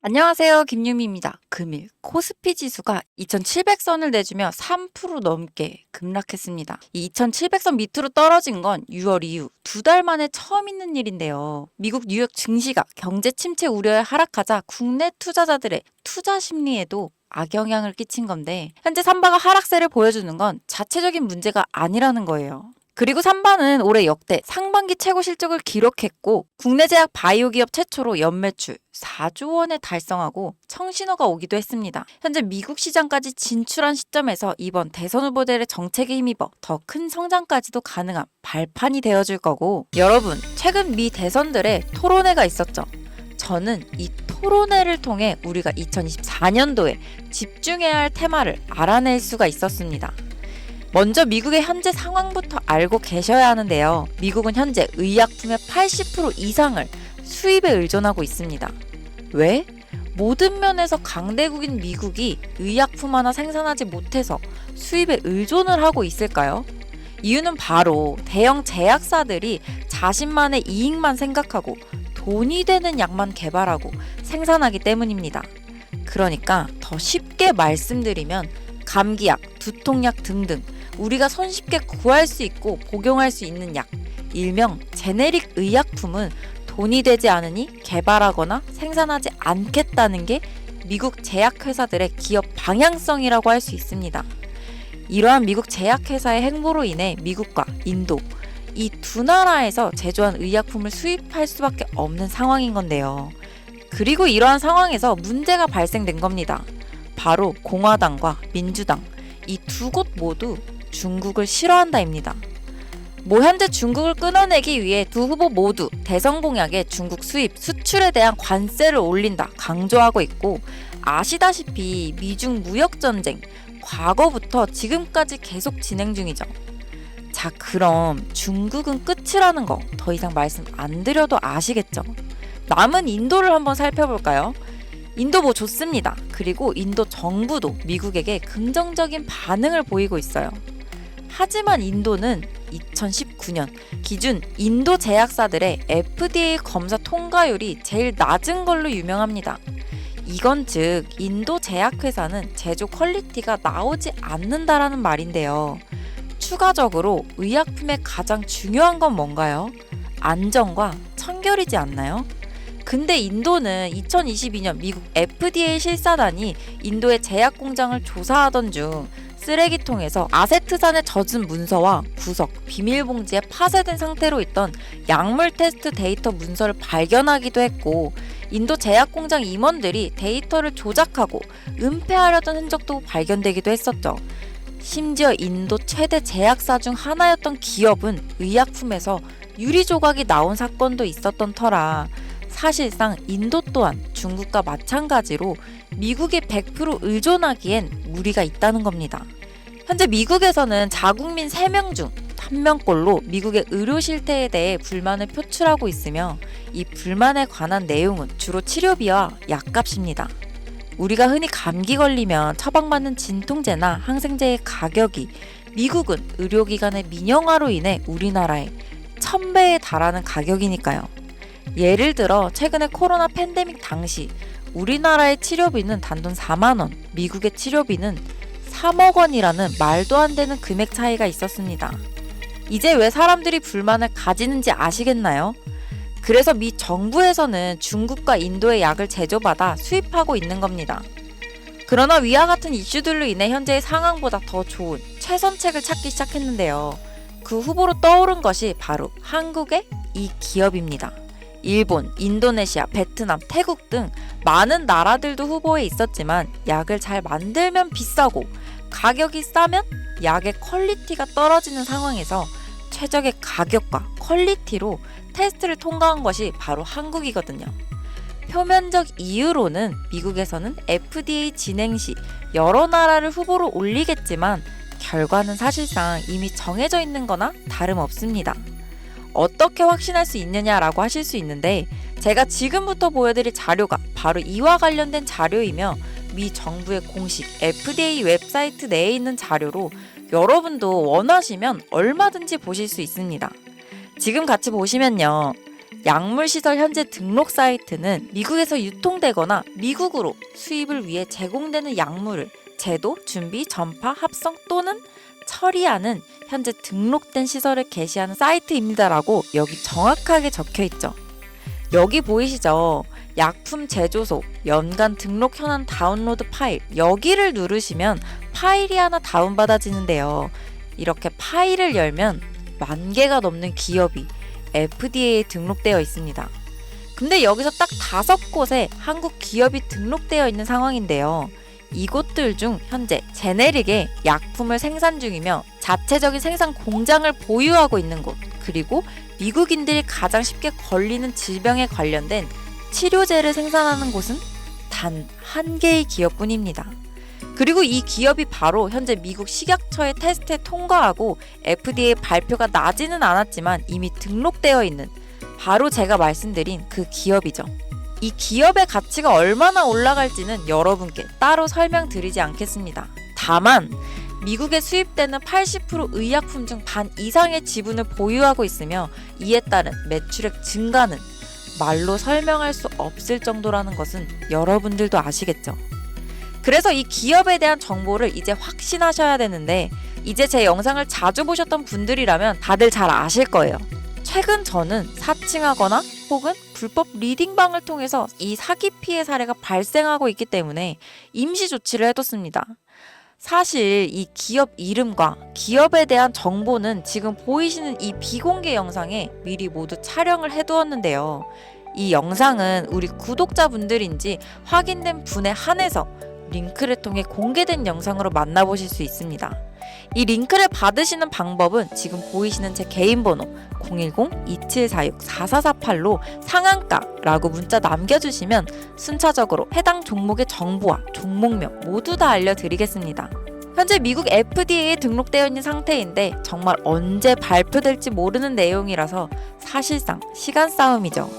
안녕하세요. 김유미입니다. 금일 코스피 지수가 2700선을 내주며 3% 넘게 급락했습니다. 이 2700선 밑으로 떨어진 건 6월 이후 2달 만에 처음 있는 일인데요. 미국 뉴욕 증시가 경제 침체 우려에 하락하자 국내 투자자들의 투자 심리에도 악영향을 끼친 건데, 현재 삼바가 하락세를 보여주는 건 자체적인 문제가 아니라는 거예요. 그리고 삼바는 올해 역대 상반기 최고 실적을 기록했고, 국내 제약 바이오 기업 최초로 연매출 4조 원을 달성하고 청신호가 오기도 했습니다. 현재 미국 시장까지 진출한 시점에서 이번 대선 후보들의 정책에 힘입어 더 큰 성장까지도 가능한 발판이 되어줄 거고, 여러분, 최근 미 대선들의 토론회가 있었죠. 저는 이 토론회를 통해 우리가 2024년도에 집중해야 할 테마를 알아낼 수가 있었습니다. 먼저 미국의 현재 상황부터 알고 계셔야 하는데요. 미국은 현재 의약품의 80% 이상을 수입에 의존하고 있습니다. 왜? 모든 면에서 강대국인 미국이 의약품 하나 생산하지 못해서 수입에 의존을 하고 있을까요? 이유는 바로 대형 제약사들이 자신만의 이익만 생각하고 돈이 되는 약만 개발하고 생산하기 때문입니다. 그러니까 더 쉽게 말씀드리면 감기약, 두통약 등등 우리가 손쉽게 구할 수 있고 복용할 수 있는 약, 일명 제네릭 의약품은 돈이 되지 않으니 개발하거나 생산하지 않겠다는 게 미국 제약회사들의 기업 방향성이라고 할 수 있습니다. 이러한 미국 제약회사의 행보로 인해 미국과 인도, 이 두 나라에서 제조한 의약품을 수입할 수밖에 없는 상황인 건데요. 그리고 이러한 상황에서 문제가 발생된 겁니다. 바로 공화당과 민주당, 이 두 곳 모두 중국을 싫어한다입니다. 현재 중국을 끊어내기 위해 두 후보 모두 대선 공약에 중국 수입, 수출에 대한 관세를 올린다 강조하고 있고, 아시다시피 미중 무역전쟁, 과거부터 지금까지 계속 진행 중이죠. 자, 그럼 중국은 끝이라는 거 더 이상 말씀 안 드려도 아시겠죠? 남은 인도를 한번 살펴볼까요? 인도 좋습니다. 그리고 인도 정부도 미국에게 긍정적인 반응을 보이고 있어요. 하지만 인도는 2019년 기준 인도 제약사들의 FDA 검사 통과율이 제일 낮은 걸로 유명합니다. 이건 즉 인도 제약회사는 제조 퀄리티가 나오지 않는다라는 말인데요. 추가적으로 의약품의 가장 중요한 건 뭔가요? 안전과 청결이지 않나요? 근데 인도는 2022년 미국 FDA 실사단이 인도의 제약 공장을 조사하던 중 쓰레기통에서 아세트산에 젖은 문서와 구석, 비밀봉지에 파쇄된 상태로 있던 약물 테스트 데이터 문서를 발견하기도 했고, 인도 제약 공장 임원들이 데이터를 조작하고 은폐하려던 흔적도 발견되기도 했었죠. 심지어 인도 최대 제약사 중 하나였던 기업은 의약품에서 유리 조각이 나온 사건도 있었던 터라, 사실상 인도 또한 중국과 마찬가지로 미국에 100% 의존하기엔 무리가 있다는 겁니다. 현재 미국에서는 자국민 3명 중 1명꼴로 미국의 의료 실태에 대해 불만을 표출하고 있으며, 이 불만에 관한 내용은 주로 치료비와 약값입니다. 우리가 흔히 감기 걸리면 처방받는 진통제나 항생제의 가격이 미국은 의료기관의 민영화로 인해 우리나라의 1000배에 달하는 가격이니까요. 예를 들어 최근에 코로나 팬데믹 당시 우리나라의 치료비는 단돈 4만원, 미국의 치료비는 3억 원이라는 말도 안 되는 금액 차이가 있었습니다. 이제 왜 사람들이 불만을 가지는지 아시겠나요? 그래서 미 정부에서는 중국과 인도의 약을 제조받아 수입하고 있는 겁니다. 그러나 위와 같은 이슈들로 인해 현재의 상황보다 더 좋은 최선책을 찾기 시작했는데요. 그 후보로 떠오른 것이 바로 한국의 이 기업입니다. 일본, 인도네시아, 베트남, 태국 등 많은 나라들도 후보에 있었지만, 약을 잘 만들면 비싸고 가격이 싸면 약의 퀄리티가 떨어지는 상황에서 최적의 가격과 퀄리티로 테스트를 통과한 것이 바로 한국이거든요. 표면적 이유로는 미국에서는 FDA 진행 시 여러 나라를 후보로 올리겠지만 결과는 사실상 이미 정해져 있는 거나 다름없습니다. 어떻게 확신할 수 있느냐라고 하실 수 있는데, 제가 지금부터 보여드릴 자료가 바로 이와 관련된 자료이며 미 정부의 공식 FDA 웹사이트 내에 있는 자료로 여러분도 원하시면 얼마든지 보실 수 있습니다. 지금 같이 보시면요. 약물시설 현재 등록 사이트는 미국에서 유통되거나 미국으로 수입을 위해 제공되는 약물을 제도, 준비, 전파, 합성 또는 처리하는 현재 등록된 시설을 게시하는 사이트입니다라고 여기 정확하게 적혀있죠. 여기 보이시죠? 약품 제조소, 연간 등록 현황 다운로드 파일, 여기를 누르시면 파일이 하나 다운받아지는데요. 이렇게 파일을 열면 10,000개가 넘는 기업이 FDA에 등록되어 있습니다. 근데 여기서 딱 5곳에 한국 기업이 등록되어 있는 상황인데요. 이곳들 중 현재 제네릭의 약품을 생산 중이며 자체적인 생산 공장을 보유하고 있는 곳, 그리고 미국인들이 가장 쉽게 걸리는 질병에 관련된 치료제를 생산하는 곳은 단 1개의 기업뿐입니다. 그리고 이 기업이 바로 현재 미국 식약처의 테스트에 통과하고 FDA 발표가 나지는 않았지만 이미 등록되어 있는 바로 제가 말씀드린 그 기업이죠. 이 기업의 가치가 얼마나 올라갈지는 여러분께 따로 설명드리지 않겠습니다. 다만 미국에 수입되는 80% 의약품 중 반 이상의 지분을 보유하고 있으며 이에 따른 매출액 증가는 말로 설명할 수 없을 정도라는 것은 여러분들도 아시겠죠? 그래서 이 기업에 대한 정보를 이제 확신하셔야 되는데 이제 제 영상을 자주 보셨던 분들이라면 다들 잘 아실 거예요. 최근 저는 사칭하거나 혹은 불법 리딩방을 통해서 이 사기 피해 사례가 발생하고 있기 때문에 임시 조치를 해뒀습니다. 사실 이 기업 이름과 기업에 대한 정보는 지금 보이시는 이 비공개 영상에 미리 모두 촬영을 해두었는데요. 이 영상은 우리 구독자분들인지 확인된 분에 한해서 링크를 통해 공개된 영상으로 만나보실 수 있습니다. 이 링크를 받으시는 방법은 지금 보이시는 제 개인 번호 010-2746-4448로 상한가라고 문자 남겨주시면 순차적으로 해당 종목의 정보와 종목명 모두 다 알려드리겠습니다. 현재 미국 FDA에 등록되어 있는 상태인데 정말 언제 발표될지 모르는 내용이라서 사실상 시간 싸움이죠.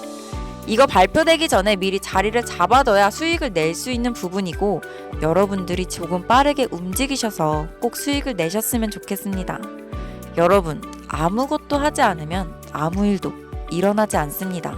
이거 발표되기 전에 미리 자리를 잡아둬야 수익을 낼 수 있는 부분이고 여러분들이 조금 빠르게 움직이셔서 꼭 수익을 내셨으면 좋겠습니다. 여러분, 아무것도 하지 않으면 아무 일도 일어나지 않습니다.